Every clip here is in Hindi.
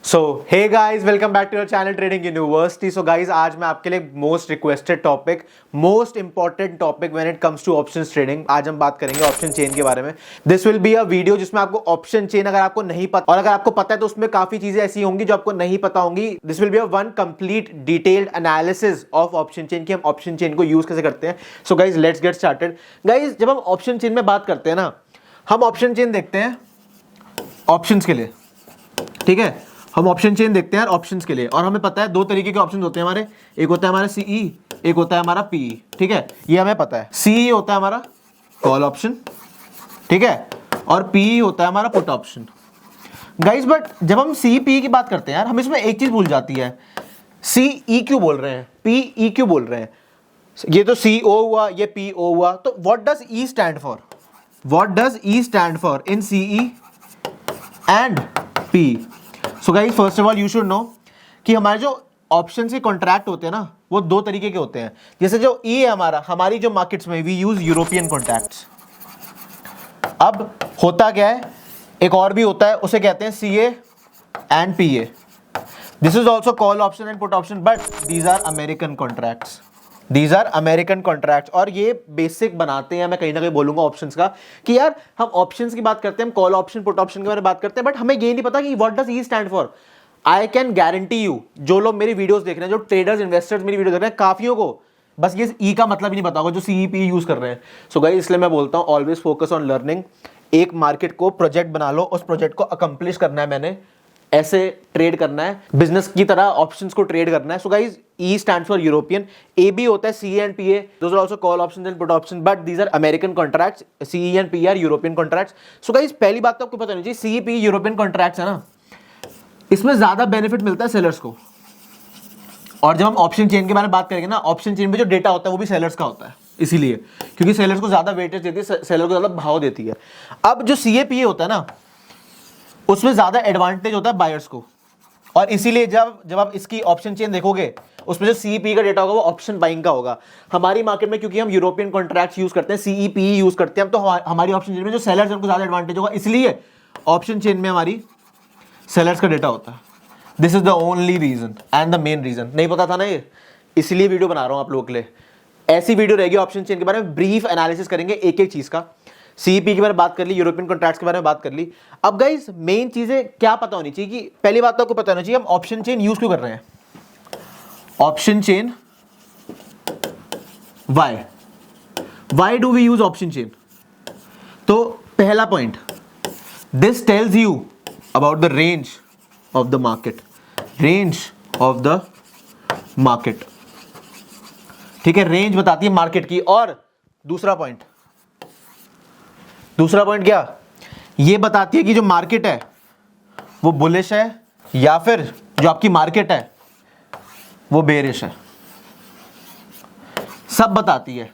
So hey guys, welcome back to your channel trading university. So guys, आज मैं आपके लिए most requested topic, most important topic when it comes to options trading, आज हम बात करेंगे ऑप्शन चेन के बारे में। This will be a video जिसमें आपको ऑप्शन चेन अगर आपको नहीं पता, और अगर आपको पता है तो उसमें काफी चीजें ऐसी होंगी जो आपको नहीं पता होंगी। This will be a one complete detailed analysis of option chain कि हम ऑप्शन चेन को यूज कैसे करते हैं। So guys, let's get started. Guys, जब हम ऑप्शन चेन में बात करते हैं ना, हम ऑप्शन चेन देखते हैं ऑप्शंस के लिए, ठीक है। हम ऑप्शन चेन देखते हैं ऑप्शंस के लिए, और हमें पता है दो तरीके के ऑप्शंस होते हैं हमारे। एक होता है हमारा सीई, एक होता है हमारा पीई, ठीक है। ये हमें पता है। सीई होता है हमारा कॉल ऑप्शन, ठीक है, और पीई होता है हमारा पुट ऑप्शन। गाइस, बट जब हम सी पी की बात करते हैं यार, हम इसमें एक चीज भूल जाती है। सीई क्यों बोल रहे हैं, पीई क्यों बोल रहे हैं? ये तो सीओ हुआ, ये पीओ हुआ, तो what does E stand for? What does E stand for in CE and P? So guys, first of all you should know कि हमारे जो ऑप्शन के कॉन्ट्रैक्ट होते हैं ना, वो दो तरीके के होते हैं। जैसे जो ई है हमारा, हमारी जो मार्केट्स में वी यूज यूरोपियन कॉन्ट्रैक्ट्स। अब होता क्या है, एक और भी होता है, उसे कहते हैं CA and PA. This is also call option and put option, but these are American contracts. These are American contracts, और ये बेसिक बनाते हैं, मैं कहीं ना कहीं बोलूंगा ऑप्शंस का, कि यार हम ऑप्शंस की बात करते हैं, हम कॉल ऑप्शन पुट ऑप्शन के बारे में बात करते हैं, बट हमें ये नहीं पता कि what does E stand for. I can guarantee you, जो लोग मेरी वीडियोस देख रहे हैं, जो ट्रेडर्स इन्वेस्टर्स मेरी वीडियो देख रहे हैं, काफियों को बस ये ई का मतलब ही नहीं पता होगा जो सीईपी यूज कर रहे हैं। सो गाइस, इसलिए मैं बोलता हूँ ऑलवेज फोकस ऑन लर्निंग। एक मार्केट को प्रोजेक्ट बना लो, उस प्रोजेक्ट को अकम्प्लिश करना है, मैंने ऐसे ट्रेड करना है, बिजनेस की तरह ऑप्शंस को ट्रेड करना है। So guys, E stands for European, A B होता है C and P A, those are also call options and put option, but these are American contracts. C and P are European contracts. So guys, पहली बात तो आपको पता होनी चाहिए, सी पी यूरोपियन कॉन्ट्रैक्ट्स है ना, इसमें ज्यादा बेनिफिट मिलता है सेलर्स को। और जब हम ऑप्शन चेन के बारे में बात करेंगे ना, ऑप्शन चेन में जो डेटा होता है वो भी सेलर्स का होता है, इसीलिए क्योंकि सेलर्स को ज्यादा वेटेज देती है, सेलर को ज्यादा भाव देती है। अब जो सी ए पी ए होता है ना, उसमें ज्यादा एडवांटेज होता है बायर्स को, और इसीलिए जब आप इसकी ऑप्शन चेन देखोगे, उसमें जो सीईपी का डेटा होगा वो ऑप्शन बाइंग का होगा। हमारी मार्केट में क्योंकि हम यूरोपियन कॉन्ट्रैक्ट्स यूज करते हैं, सीईपी यूज करते हैं, तो हमारी ऑप्शन चेन में जो सेलर्स हैं उनको ज्यादा एडवांटेज होगा, इसलिए ऑप्शन चेन में हमारी सेलर्स का डेटा होता है। This is the only reason and the main reason. नहीं पता था ना ये, इसलिए वीडियो बना रहा हूं आप लोगों के लिए। ऐसी वीडियो रहेगी ऑप्शन चेन के बारे में, ब्रीफ एनालिसिस करेंगे एक एक चीज का। सीईपी के बारे में बात कर ली, यूरोपियन कॉन्ट्रैक्ट्स के बारे में बात कर ली। अब गाइस, मेन चीजें क्या पता होनी चाहिए कि पहली बात तो आपको पता होनी चाहिए हम ऑप्शन चेन यूज क्यों कर रहे हैं। Option chain, why do we use option chain? तो पहला point, this tells you about the range of the market, range of the market, ठीक है, रेंज बताती है मार्केट की। और दूसरा पॉइंट क्या, ये बताती है कि जो मार्केट है वो बुलिश है या फिर जो आपकी मार्केट है वो बेरिश है। सब बताती है,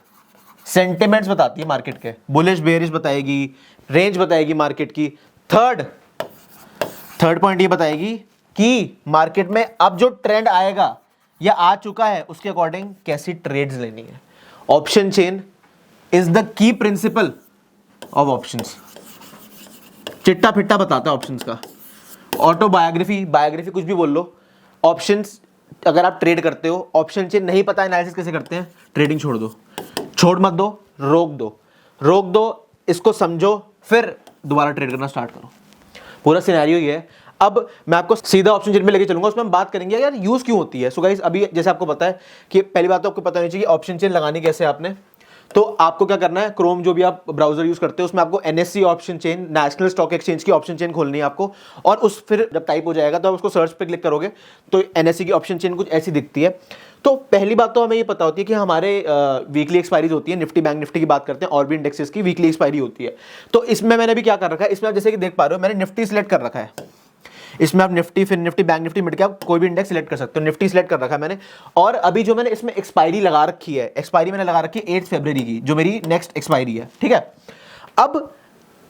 सेंटिमेंट्स बताती है मार्केट के, बुलिश बेरिश बताएगी, रेंज बताएगी मार्केट की। थर्ड पॉइंट ये बताएगी कि मार्केट में अब जो ट्रेंड आएगा या आ चुका है उसके अकॉर्डिंग कैसी ट्रेड्स लेनी है। Option chain is the key principle of options. चिट्टा फिट्टा बताता है ऑप्शंस का। बायोग्राफी कुछ भी बोल लो, ऑप्शंस अगर आप ट्रेड करते हो, ऑप्शन चेन नहीं पता एनालिसिस कैसे करते हैं, ट्रेडिंग छोड़ दो, छोड़ मत दो, रोक दो, इसको समझो, फिर दोबारा ट्रेड करना स्टार्ट करो। पूरा सिनेरियो ये है। अब मैं आपको सीधा ऑप्शन चेन में लेके चलूंगा, उसमें हम बात करेंगे यार यूज क्यों होती है। सो गाइस, अभी जैसे आपको पता है कि पहली बात तो आपको पता होनी चाहिए ऑप्शन चेन लगानी कैसे आपने। तो आपको क्या करना है, क्रोम जो भी आप ब्राउजर यूज करते हो उसमें आपको NSC option chain, national stock exchange की ऑप्शन चेन खोलनी है आपको, और उस फिर जब टाइप हो जाएगा तो आप उसको सर्च पे क्लिक करोगे तो एनएससी की ऑप्शन चेन कुछ ऐसी दिखती है। तो पहली बात तो हमें ये पता होती है कि हमारे वीकली एक्सपायरीज होती है, निफ्टी बैंक निफ्टी की बात करते हैं, और भी इंडेक्सेस की वीकली एक्सपायरी होती है। तो इसमें मैंने भी क्या कर रखा है, इसमें आप जैसे कि देख पा रहे हो मैंने निफ्टी सिलेक्ट कर रखा है। इसमें आप निफ्टी, फिर Nifty bank Nifty mid cap कोई भी इंडेक्स सिलेक्ट कर सकते हो। निफ्टी सिलेक्ट कर रखा है मैंने, और अभी जो मैंने इसमें एक्सपायरी लगा रखी है, एक्सपायरी मैंने लगा रखी है 8 फरवरी की, जो मेरी नेक्स्ट एक्सपायरी है, ठीक है। अब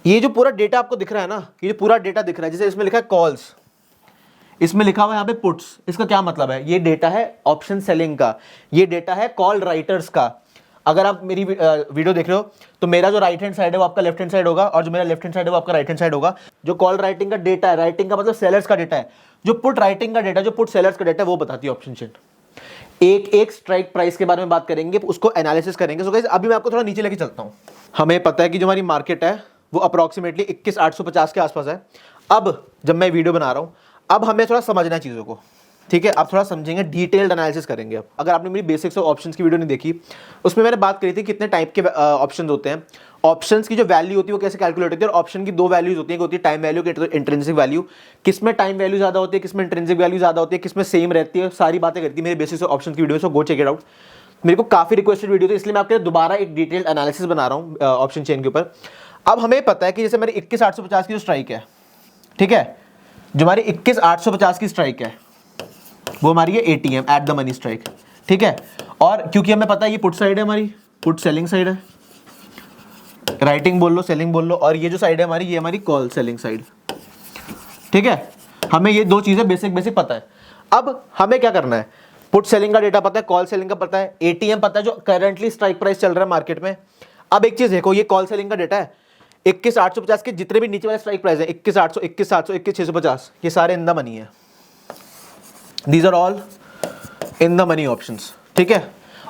ये जो पूरा डेटा आपको दिख रहा है ना, ये जो पूरा डेटा दिख रहा है, जैसे इसमें लिखा है कॉल्स, इसमें लिखा हुआ है यहाँ पे पुट्स, इसका क्या मतलब है, ये डेटा है ऑप्शन सेलिंग का, ये डेटा है कॉल राइटर्स का। अगर आप मेरी वीडियो देख रहे हो तो मेरा जो राइट हैंड साइड है वो आपका लेफ्ट हैंड साइड होगा, और जो मेरा लेफ्ट हैंड साइड है वो आपका राइट हैंड साइड होगा। जो कॉल राइटिंग का डेटा है, राइटिंग का मतलब सेलर्स का डेटा है, जो पुट राइटिंग का डेटा, जो पुट सेलर्स का डेटा है, वो बताती है ऑप्शन चेन। एक एक स्ट्राइक प्राइस के बारे में बात करेंगे, उसको एनालिसिस करेंगे। सो गाइस अभी मैं आपको थोड़ा नीचे लेके चलता हूं। हमें पता है कि जो हमारी मार्केट है वो अप्रोक्सीमेटली 21,850 के आसपास है। अब जब मैं वीडियो बना रहा हूं, अब हमें थोड़ा समझना है चीज़ों को, ठीक है। आप थोड़ा समझेंगे, डिटेल्ड एनालिसिस करेंगे। अब अगर आपने मेरी बेसिक्स ऑफ ऑप्शंस की वीडियो नहीं देखी, उसमें मैंने बात करी थी कितने टाइप के ऑप्शंस होते हैं, ऑप्शंस की जो वैल्यू होती है वो कैसे कैलकुलेट होती है, और ऑप्शन की दो वैल्यूज होती है, होती है टाइम वैल्यू की इंट्रिंसिक वैल्यू। किसमें टाइम वैल्यू ज्यादा होती है, किसमें इंट्रिंसिक वैल्यू ज्यादा होती है, किसमें सेम रहती है, सारी बातें करती है मेरे बेसिक्स ऑफ ऑप्शन की video. So go check it out. मेरे को काफी रिक्वेस्टेड वीडियो थी, इसलिए मैं आपके लिए दोबारा एक डिटेल्ड एनालिसिस बना रहा हूँ ऑप्शन चेन के ऊपर। अब हमें पता है कि जैसे मेरी 21,850 की जो स्ट्राइक है, ठीक है, जो हमारी 21,850 की स्ट्राइक है वो हमारी है ATM, at the money strike, ठीक है। और क्योंकि हमें पता है ये पुट साइड है हमारी, पुट सेलिंग साइड है, राइटिंग बोल लो, सेलिंग बोल लो, और ये जो साइड है हमारी, ये हमारी कॉल सेलिंग साइड, ठीक है। हमें ये दो चीजें बेसिक पता है। अब हमें क्या करना है, पुट सेलिंग का डेटा पता है, कॉल सेलिंग का पता है, एटीएम पता है जो करंटली स्ट्राइक प्राइस चल रहा है मार्केट में। अब एक चीज देखो, ये कॉल सेलिंग का डेटा है, 21,850 के जितने भी नीचे वाले स्ट्राइक प्राइस है, 21,800, 21,700, 21,650, ये सारे इन द मनी है। These are all in the money options, ठीक है।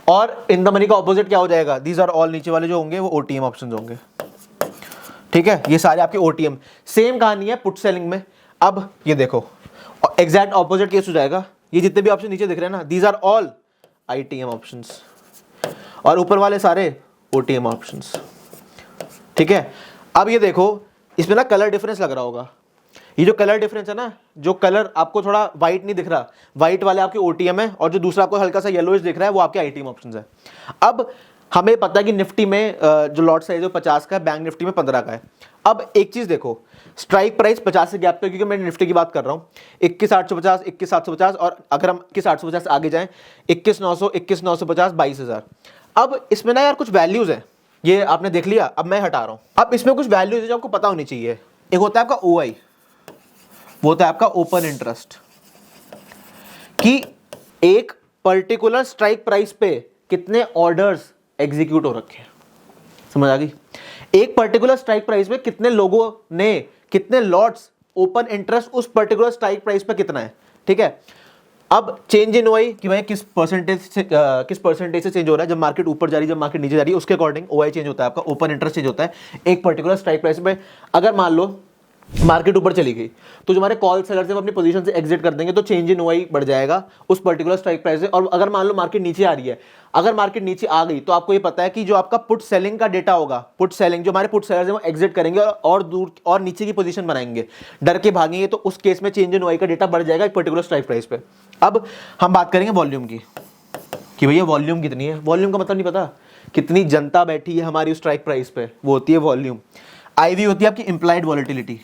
और इन द मनी का ऑपोजिट क्या हो जाएगा, These are all नीचे वाले जो होंगे वो OTM ऑप्शंस होंगे, ठीक है। ये सारे आपके OTM। सेम कहानी है पुट सेलिंग में। अब ये देखो एग्जैक्ट ऑपोजिट केस हो जाएगा, ये जितने भी ऑप्शन नीचे दिख रहे हैं ना, These are all ITM options, और ऊपर वाले सारे OTM ऑप्शंस, ठीक है। अब ये देखो, इसमें ना कलर डिफरेंस लग रहा होगा। ये जो कलर डिफरेंस है ना, जो कलर आपको थोड़ा व्हाइट नहीं दिख रहा, व्हाइट वाले आपके ओटीएम है, और जो दूसरा आपको हल्का सा येलोइश दिख रहा है वो आपके आईटीएम ऑप्शंस है। अब हमें पता है कि निफ्टी में जो लॉट साइज है 50 का है, बैंक निफ्टी में 15 का है। अब एक चीज देखो, स्ट्राइक प्राइस 50 से गैप पे, क्योंकि मैं निफ्टी की बात कर रहा हूँ, 21,850, 21,750, और अगर हम 21,850 आगे जाएं, 21,900, 21,950, 22,000। अब इसमें ना यार कुछ वैल्यूज है, ये आपने देख लिया, अब मैं हटा रहा हूँ। अब इसमें कुछ वैल्यूज है जो आपको पता होनी चाहिए। एक होता है आपका OI, वो होता है आपका ओपन इंटरेस्ट, कि एक पर्टिकुलर स्ट्राइक प्राइस पे कितने ऑर्डर्स एग्जीक्यूट हो रखे हैं। समझ आ गई? एक पर्टिकुलर स्ट्राइक प्राइस पे कितने लोगों ने, कितने लॉट्स ओपन इंटरेस्ट उस पर्टिकुलर स्ट्राइक प्राइस पे कितना है, ठीक है। अब चेंज इन OI कि भाई किस परसेंटेज से चेंज हो रहा है, जब मार्केट ऊपर जा रही है, जब मार्केट नीचे जा रही है, उसके अकॉर्डिंग OI चेंज होता है, आपका ओपन इंटरेस्ट चेंज होता है एक पर्टिकुलर स्ट्राइक प्राइस पे। अगर मान लो मार्केट ऊपर चली गई तो जो हमारे कॉल सेलर से वो अपनी पोजीशन से एग्जिट कर देंगे, तो चेंज इन OI बढ़ जाएगा उस पर्टिकुलर स्ट्राइक प्राइस से। और अगर मान लो मार्केट नीचे आ रही है, अगर मार्केट नीचे आ गई तो आपको ये पता है कि जो आपका पुट सेलिंग का डेटा होगा, पुट सेलिंग, जो हमारे पुट सेलर्स हैं वो एग्जिट करेंगे और दूर और नीचे की पोजीशन बनाएंगे, डर के भागेंगे, तो उस केस में चेंज इन OI का डेटा बढ़ जाएगा एक पर्टिकुलर स्ट्राइक प्राइस पे। अब हम बात करेंगे वॉल्यूम की, कि भैया वॉल्यूम कितनी है। वॉल्यूम का मतलब नहीं पता, कितनी जनता बैठी है हमारी उस स्ट्राइक प्राइस पे, वो होती है वॉल्यूम। IV होती है आपकी इंप्लाइड वॉलेटिलिटी।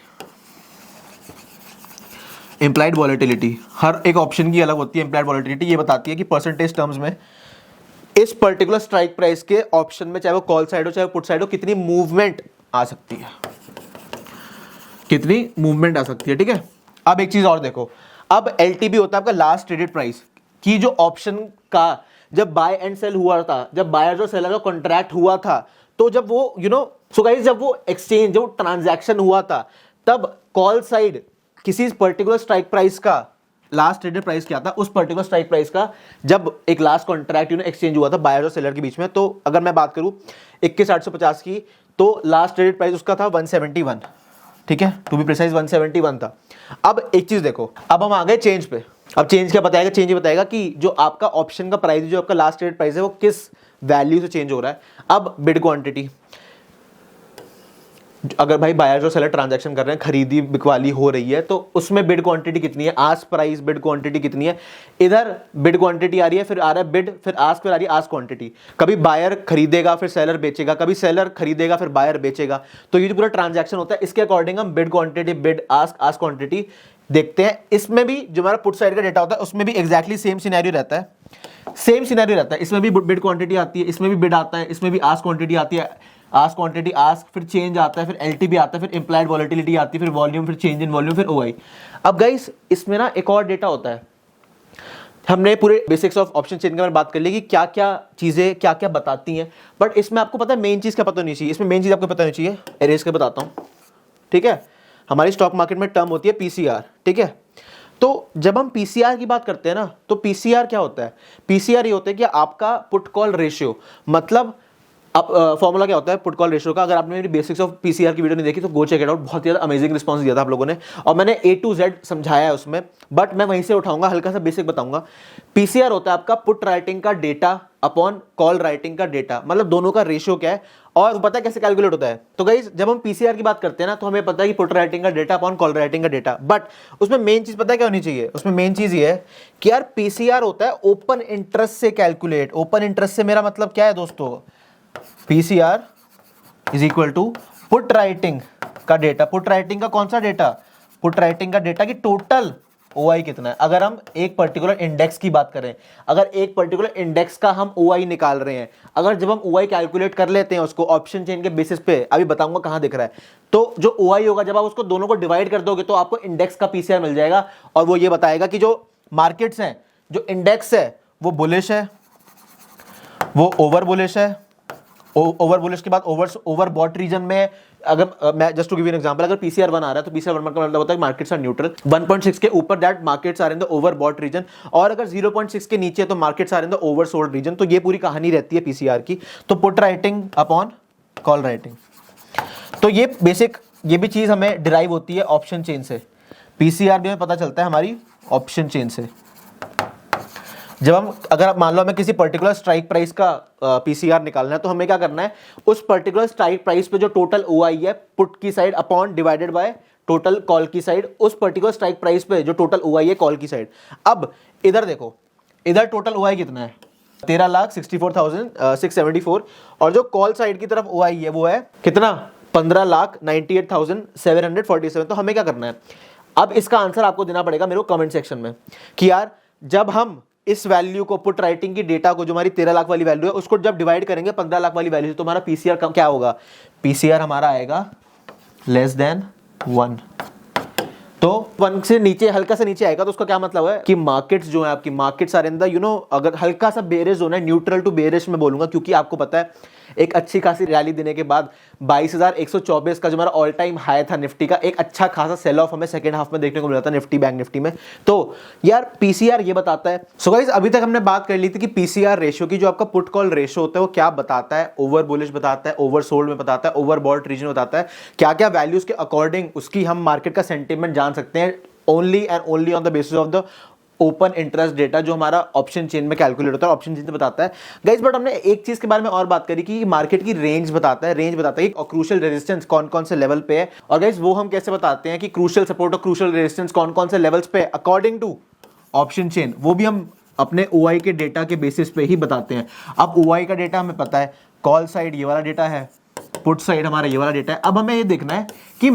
इंप्लाइड वॉलेटिलिटी हर एक ऑप्शन की अलग होती है। इंप्लाइड वॉलेटिलिटी ये बताती है कि परसेंटेज टर्म्स में इस पर्टिकुलर स्ट्राइक प्राइस के ऑप्शन में, चाहे वो कॉल साइड हो चाहे वो पुट साइड हो, कितनी मूवमेंट आ सकती है, कितनी मूवमेंट आ सकती है, ठीक है। अब एक चीज और देखो, अब LTP होता है आपका लास्ट ट्रेडेड प्राइस, की जो ऑप्शन का जब बाय एंड सेल हुआ था, जब बायर और सेलर का कॉन्ट्रैक्ट हुआ था, तो जब वो सो गाइस जब वो एक्सचेंज, जब ट्रांजैक्शन हुआ था, तब कॉल साइड किसी पर्टिकुलर स्ट्राइक प्राइस का लास्ट ट्रेडेड प्राइस क्या था, उस पर्टिकुलर स्ट्राइक प्राइस का जब एक लास्ट कॉन्ट्रैक्ट एक्सचेंज हुआ था बायर और सेलर के बीच में, तो अगर मैं बात करूं 21,850 की, तो लास्ट ट्रेडेड प्राइस उसका था 171, ठीक है, टू बी प्रिसाइज 171 था। अब एक चीज देखो, अब हम आ गए चेंज पे। अब चेंज क्या बताएगा, चेंज ये बताएगा कि जो आपका ऑप्शन का प्राइस, जो आपका लास्ट ट्रेडेड प्राइस है, वो किस वैल्यू से चेंज हो रहा है। अब बिड क्वांटिटी, अगर भाई बायर और सेलर ट्रांजैक्शन कर रहे हैं, खरीदी बिकवाली हो रही है, तो उसमें बिड क्वांटिटी कितनी है, आस्क प्राइस बिड क्वांटिटी कितनी है। इधर बिड क्वांटिटी आ रही है, फिर आ रहा है बिड, फिर आस्क, फिर आ रही है आस्क क्वांटिटी। कभी बायर खरीदेगा फिर सेलर बेचेगा, कभी सेलर खरीदेगा फिर बायर बेचेगा। तो ये जो पूरा ट्रांजैक्शन होता है, इसके अकॉर्डिंग हम bid quantity, bid ask, ask quantity देखते हैं। इसमें भी जो हमारा पुट साइड का डेटा होता है, उसमें भी एग्जैक्टली सेम सिनेरियो रहता है, सेम सिनेरियो रहता है। इसमें भी बिड क्वांटिटी आती है, इसमें भी बिड आता है, इसमें भी आस्क क्वांटिटी आती है, आस्क क्वांटिटी, आस्क, फिर चेंज आता है, फिर LTP आता है, फिर इंप्लाइड वॉलेटिलिटी आती है, फिर वॉल्यूम, फिर चेंज इन वॉल्यूम, फिर OI। अब गाइस इसमें ना एक और डेटा होता है, हमने पूरे बेसिक्स ऑफ ऑप्शन चेन के बारे में बात कर ली कि क्या क्या चीजें क्या क्या बताती हैं, बट इसमें आपको पता है मेन चीज क्या पता होनी चाहिए, इसमें मेन चीज आपको पता होनी चाहिए, एरेज के बताता हूं, ठीक है। हमारी स्टॉक मार्केट में टर्म होती है पीसीआर, ठीक है। तो जब हम पीसीआर की बात करते हैं ना, तो पीसीआर क्या होता है, पीसीआर ये होता है कि आपका पुट कॉल रेशियो, मतलब अब फॉर्मूला क्या होता है पुट कॉल रेशियो का। अगर आपने मेरी बेसिक्स ऑफ पीसीआर की वीडियो नहीं देखी तो गो चेक इट आउट, बहुत ज़्यादा अमेजिंग रिस्पांस दिया था आप लोगों ने, और मैंने A to Z समझाया है उसमें, बट मैं वहीं से उठाऊंगा, हल्का सा बेसिक बताऊंगा। पीसीआर होता है आपका पुट राइटिंग का डेटा अपॉन कॉल राइटिंग का डेटा, मतलब दोनों का रेशियो क्या है, और पता है कैसे कैलकुलेट होता है। तो गाइस जब हम पीसीआर की बात करते हैं ना, तो हमें पता है कि पुट राइटिंग का डेटा अपॉन कॉल राइटिंग का डेटा, बट उसमें मेन चीज पता है क्या होनी चाहिए, उसमें मेन चीज ये है कि यार पीसीआर होता है ओपन इंटरेस्ट से कैलकुलेट। ओपन इंटरेस्ट से मेरा मतलब क्या है दोस्तों, PCR is equal to put writing का डेटा। पुट राइटिंग का कौन सा डेटा, पुट राइटिंग का डेटा की टोटल OI कितना है। अगर हम एक पर्टिकुलर इंडेक्स की बात करें, अगर एक पर्टिकुलर इंडेक्स का हम OI निकाल रहे हैं, अगर जब हम OI कैलकुलेट कर लेते हैं उसको ऑप्शन चेन के बेसिस पे, अभी बताऊंगा कहां दिख रहा है, तो जो OI होगा जब आप उसको दोनों को डिवाइड कर दोगे तो आपको इंडेक्स का PCR मिल जाएगा, और वो ये बताएगा कि जो मार्केट्स हैं, जो इंडेक्स है वो बुलिश है, वो ओवर बुलिश है, ओवर बुलिश के बाद ओवर बॉट रीजन में। अगर मैं just to give you an example, अगर पीसीआर 1 आ रहा है तो पीसीआर 1 का मतलब होता है मार्केट्स आर न्यूट्रल, 1.6 के ऊपर that markets are in the overbought region, और अगर 0.6 के नीचे तो markets are in the oversold region. तो ये पूरी कहानी रहती है पीसीआर की। तो put writing upon call writing, तो ये बेसिक, ये भी चीज हमें डिराइव होती है ऑप्शन चेन से। पीसीआर भी हमें पता चलता है हमारी ऑप्शन चेन से। जब हम, अगर आप मान लो हमें किसी पर्टिकुलर स्ट्राइक प्राइस का पीसीआर निकालना है, तो हमें क्या करना है, उस पर्टिकुलर स्ट्राइक प्राइस पे जो टोटल OI है पुट की side upon divided by total call की साइड, उस पर्टिकुलर स्ट्राइक प्राइस पे जो टोटल OI है कॉल की साइड। अब इधर देखो, इधर टोटल OI कितना है, 13,64,674, और जो कॉल साइड की तरफ OI है वो है कितना, 15,98,747। तो हमें क्या करना है, अब इसका आंसर आपको देना पड़ेगा मेरे को कमेंट सेक्शन में, कि यार जब हम इस वैल्यू को पुट राइटिंग की डेटा को, जो हमारी 13 लाख वाली वैल्यू है, उसको जब डिवाइड करेंगे 15 लाख वाली वैल्यू से, तो हमारा पीसीआर क्या होगा, पीसीआर हमारा आएगा लेस देन 1। तो 1 से नीचे, हल्का सा नीचे आएगा, तो उसका क्या मतलब है कि मार्केट्स जो है आपकी, मार्केट्स आर इन द अगर हल्का सा बेरिश होना है, न्यूट्रल टू बेरिश में बोलूंगा, क्योंकि आपको पता है एक अच्छी खासी रैली देने के बाद 22,124 का जो हमारा ऑल टाइम हाई था निफ्टी का, एक अच्छा खासा सेल ऑफ हमें सेकंड हाफ में देखने को मिला था निफ्टी, बैंक निफ्टी में। तो यार पीसीआर ये बताता है। सो गाइस अभी तक हमने बात कर ली थी कि पीसीआर रेशियो की, जो आपका पुट कॉल रेशियो होता है वो क्या बताता है, ओवर बुलिश बताता है, ओवर सोल्ड में बताता है, ओवर बॉट रीजन बताता है, क्या क्या वैल्यूज के अकॉर्डिंग उसकी हम मार्केट का सेंटिमेंट जान सकते हैं, only and only on the basis of the open interest data जो हमारा ऑप्शन चेन में कैलकुलेट होता है, ऑप्शन चेन से बताता है गाइस। बट हमने एक चीज के बारे में और बात करी कि मार्केट की रेंज बताता है, रेंज बताता है कि क्रूशियल रेजिस्टेंस कौन कौन से लेवल पे है, और गाइस वो हम कैसे बताते हैं कि क्रूशियल सपोर्ट और क्रूशियल रेजिस्टेंस कौन कौन से लेवल्स पे अकॉर्डिंग टू ऑप्शन चेन, वो भी हम अपने OI के डेटा के बेसिस पे ही बताते हैं। अब OI का डेटा हमें पता है, कॉल साइड ये वाला डेटा है, पुट साइड हमारा ये वाला डेटा है। अब हमें ये देखना है कि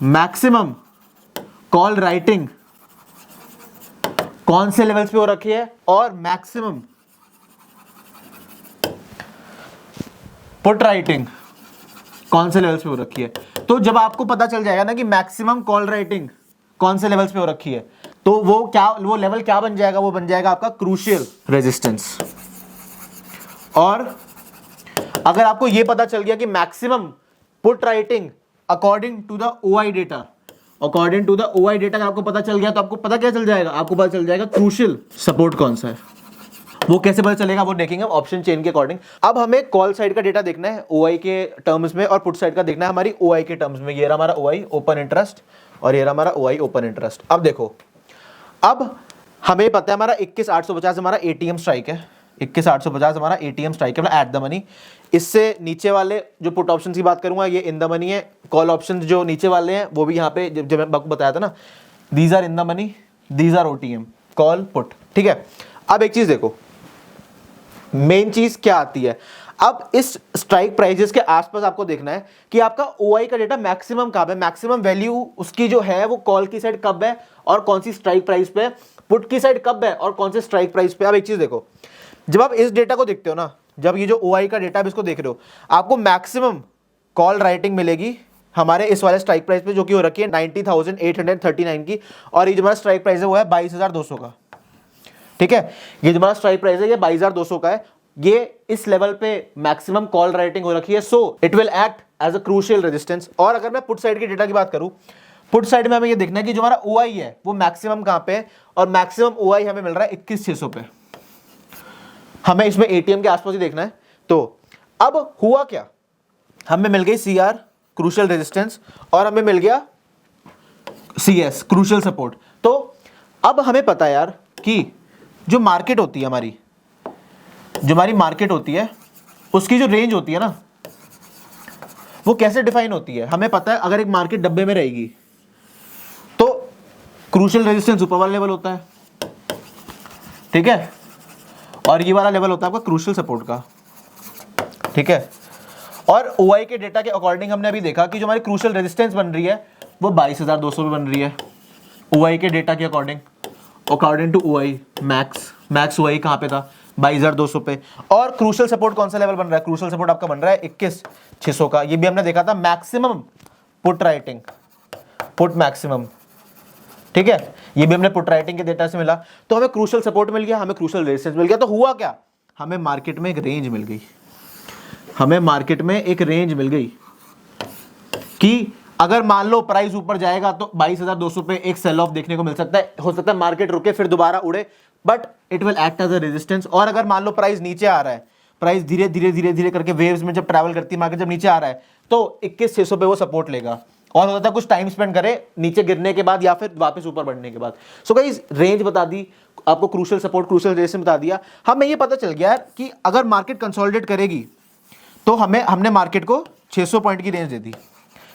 मैक्सिमम कॉल राइटिंग कौन से लेवल्स पे हो रखी है, और मैक्सिमम पुट राइटिंग कौन से लेवल्स पे हो रखी है। तो जब आपको पता चल जाएगा ना कि मैक्सिमम कॉल राइटिंग कौन से लेवल्स पे हो रखी है, तो वो लेवल क्या बन जाएगा, वो बन जाएगा आपका क्रूशियल रेजिस्टेंस। और अगर आपको ये पता चल गया कि maximum put writing according to the OI data, according to the OI data आपको पता चल गया, तो आपको पता क्या चल जाएगा, आपको पता चल जाएगा क्रूशियल सपोर्ट कौन सा है। वो कैसे पता चलेगा, वो देखेंगे ऑप्शन चेन के अकॉर्डिंग। अब हमें कॉल साइड का डेटा देखना है OI के टर्म्स में, और पुट साइड का देखना है हमारी OI के टर्म्स में। ये रहा हमारा OI ओपन इंटरेस्ट, और ये रहा हमारा OI ओपन इंटरेस्ट। अब देखो, अब हमें पता है हमारा 21,850 हमारा ATM स्ट्राइक है, 21,850 हमारा ATM स्ट्राइक है, एट द मनी। इससे नीचे वाले जो पुट ऑप्शन की बात करूंगा, ये इन द मनी है। कॉल ऑप्शन जो नीचे वाले हैं वो भी यहाँ पे जब मैं आपको बताया था ना, these are in the money, these are OTM, call put, ठीक है। अब एक चीज देखो, मेन चीज क्या आती है, अब इस स्ट्राइक प्राइजेस के आसपास आपको देखना है कि आपका OI का डेटा मैक्सिमम कब है, मैक्सिमम वैल्यू उसकी जो है वो कॉल की साइड कब है और कौन सी स्ट्राइक प्राइस पे, पुट की साइड कब है और कौन से स्ट्राइक प्राइस पे। अब एक चीज देखो, जब आप इस डेटा को देखते हो ना, जब ये जो OI का डेटा आप इसको देख रहे हो, आपको मैक्सिमम कॉल राइटिंग मिलेगी हमारे इस वाले स्ट्राइक प्राइस पे जो कि हो रखी है 90,839 की, और ये जो हमारा स्ट्राइक प्राइस है वो है 22,200 का। ठीक है, ये जो हमारा स्ट्राइक प्राइस है ये 22,200 का है। ये इस लेवल पे मैक्सिमम कॉल राइटिंग हो रखी है, so it will act as a crucial resistance. और अगर मैं पुट साइड की डेटा की बात करूं, पुट साइड में हमें ये देखना है कि जो हमारा OI है वो मैक्सिमम कहां पे है, और मैक्सिमम OI हमें मिल रहा है 21,600 पे। हमें इसमें ATM के आसपास ही देखना है। तो अब हुआ क्या, हमें मिल गई CR क्रूशियल रेजिस्टेंस और हमें मिल गया CS क्रूशियल सपोर्ट। तो अब हमें पता है यार कि जो मार्केट होती है हमारी, जो हमारी मार्केट होती है उसकी जो रेंज होती है ना वो कैसे डिफाइन होती है। हमें पता है अगर एक मार्केट डब्बे में रहेगी तो क्रूशियल रेजिस्टेंस ऊपर वाला लेवल होता है, ठीक है, और ये वाला लेवल होता है आपका क्रूशियल सपोर्ट का। ठीक है, और OI के डेटा के अकॉर्डिंग हमने अभी देखा कि जो हमारी क्रूशियल रेजिस्टेंस बन रही है वो 22,200 पे बन रही है OI के डेटा के according to OI max OI कहाँ पे था 22,200 पे। और क्रूशियल सपोर्ट कौन सा लेवल बन रहा है, क्रूशियल सपोर्ट आपका बन रहा है 21,600 का। ये भी हमने देखा था maximum put writing, put maximum. ठीक है, ये भी हमने पुट राइटिंग के डेटा से मिला। तो हमें क्रूशियल सपोर्ट मिल गया, हमें क्रूशियल रेजिस्टेंस मिल गया। तो हुआ क्या, हमें मार्केट में एक रेंज मिल गई, हमें मार्केट में एक रेंज मिल गई कि अगर मान लो प्राइस ऊपर जाएगा तो 22,200 पे एक सेल ऑफ देखने को मिल सकता है, हो सकता है मार्केट रुके फिर दोबारा उड़े, but it will act as a resistance. और अगर मान लो प्राइस नीचे आ रहा है, प्राइस धीरे धीरे करके वेव्स में जब ट्रैवल करती है मार्केट, जब नीचे आ रहा है तो 21,600 पे वो सपोर्ट लेगा, और हो सकता है कुछ टाइम स्पेंड करे नीचे गिरने के बाद या फिर वापस ऊपर बढ़ने के बाद। सो गाइस रेंज बता दी आपको, क्रूशियल सपोर्ट क्रूशियल रेजिस्टेंस बता दिया। हमें ये पता चल गया कि अगर मार्केट कंसोलिडेट करेगी तो हमने मार्केट को 600 पॉइंट की रेंज दे दी।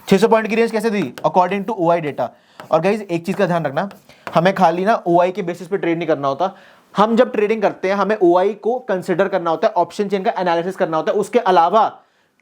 600 पॉइंट की रेंज कैसे दी, अकॉर्डिंग टू OI डेटा। और गाइज एक चीज का ध्यान रखना, हमें खाली ना OI के बेसिस पे ट्रेड नहीं करना होता। हम जब ट्रेडिंग करते हैं हमें OI को कंसिडर करना होता है, ऑप्शन चेन का एनालिसिस करना होता है। उसके अलावा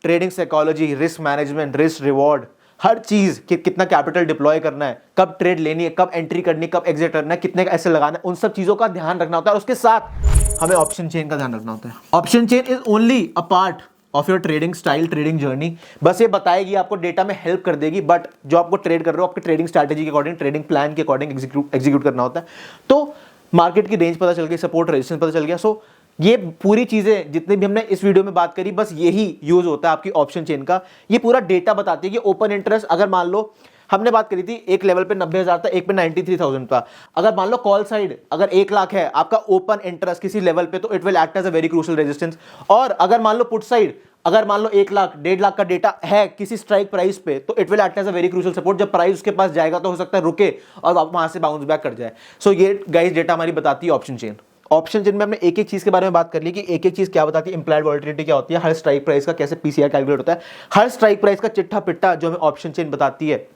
trading psychology, risk management, risk reward, हर चीज कि कितना कैपिटल डिप्लॉय करना है, कब ट्रेड लेनी है, कब एंट्री करनी है, कब एग्जिट करना है, कितने का ऐसे लगाना है, उन सब चीजों का ध्यान रखना होता है। उसके साथ हमें ऑप्शन चेन का ध्यान रखना होता है। Option chain is only a part of your trading style, trading journey. बस ये बताएगी, आपको डेटा में हेल्प कर देगी, बट जो आपको ट्रेड कर रहे हो आपके ट्रेडिंग स्ट्रैटेजी के अकॉर्डिंग, ट्रेडिंग प्लान के अकॉर्डिंग एग्जीक्यूट करना होता है। तो मार्केट की रेंज पता चल गई, सपोर्ट रेजिस्टेंस पता चल गया। सो ये पूरी चीजें जितनी भी हमने इस वीडियो में बात करी, बस यही यूज होता है आपकी ऑप्शन चेन का। ये पूरा डेटा बताती है कि ओपन इंटरेस्ट, अगर मान लो हमने बात करी थी एक लेवल पे 90,000 था, एक पे 93,000 था। अगर मान लो कॉल साइड अगर 1 लाख है आपका ओपन इंटरेस्ट किसी लेवल पे, तो it will act as a very crucial resistance. और अगर मान लो पुट साइड अगर मान लो 1 लाख 1.5 लाख का डेटा है किसी स्ट्राइक प्राइस पे, तो it will act as a very crucial support. जब प्राइस उसके पास जाएगा तो हो सकता है रुके और वहां से बाउंस बैक कर जाए। सो ये गाइस डेटा हमारी बताती है ऑप्शन चेन। ऑप्शन चेन में हमने एक एक चीज के बारे में बात कर ली कि एक एक चीज क्या बताती है, इंप्लाइड वॉलेटिलिटी क्या होती है, हर स्ट्राइक प्राइस का कैसे PCR कैलकुलेट होता है, हर स्ट्राइक प्राइस का चिट्ठा पिट्टा जो हमें ऑप्शन चेन बताती है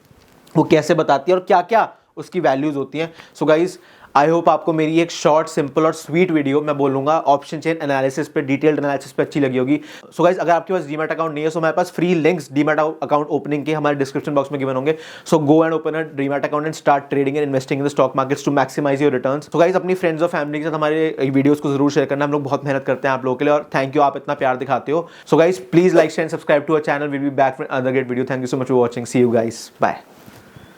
वो कैसे बताती है और क्या क्या उसकी वैल्यूज होती हैं। सो गाइस आई होप आपको मेरी एक शॉर्ट सिंपल और स्वीट वीडियो, मैं बोलूंगा ऑप्शन चेन एनालिसिस पे, डिटेल्ड एनालिसिस पे अच्छी लगी होगी। सो गाइस अगर आपके पास डीमैट अकाउंट नहीं है, सो हमारे पास free links demat account opening के हमारे डिस्क्रिप्शन बॉक्स में गिवन होंगे। So go and open a demat account and start trading and investing in the stock markets to maximise your returns. So guys अपनी फ्रेंड्स और फैमिली के साथ हमारे वीडियोस को जरूर शेयर करना, हम लोग बहुत मेहनत करते हैं आप लोगों के लिए, और थैंक यू आप इतना प्यार दिखाते हो। So guys please like share and subscribe to our channel, we will be back with another great video. Thank you so much for watching, see you guys, bye.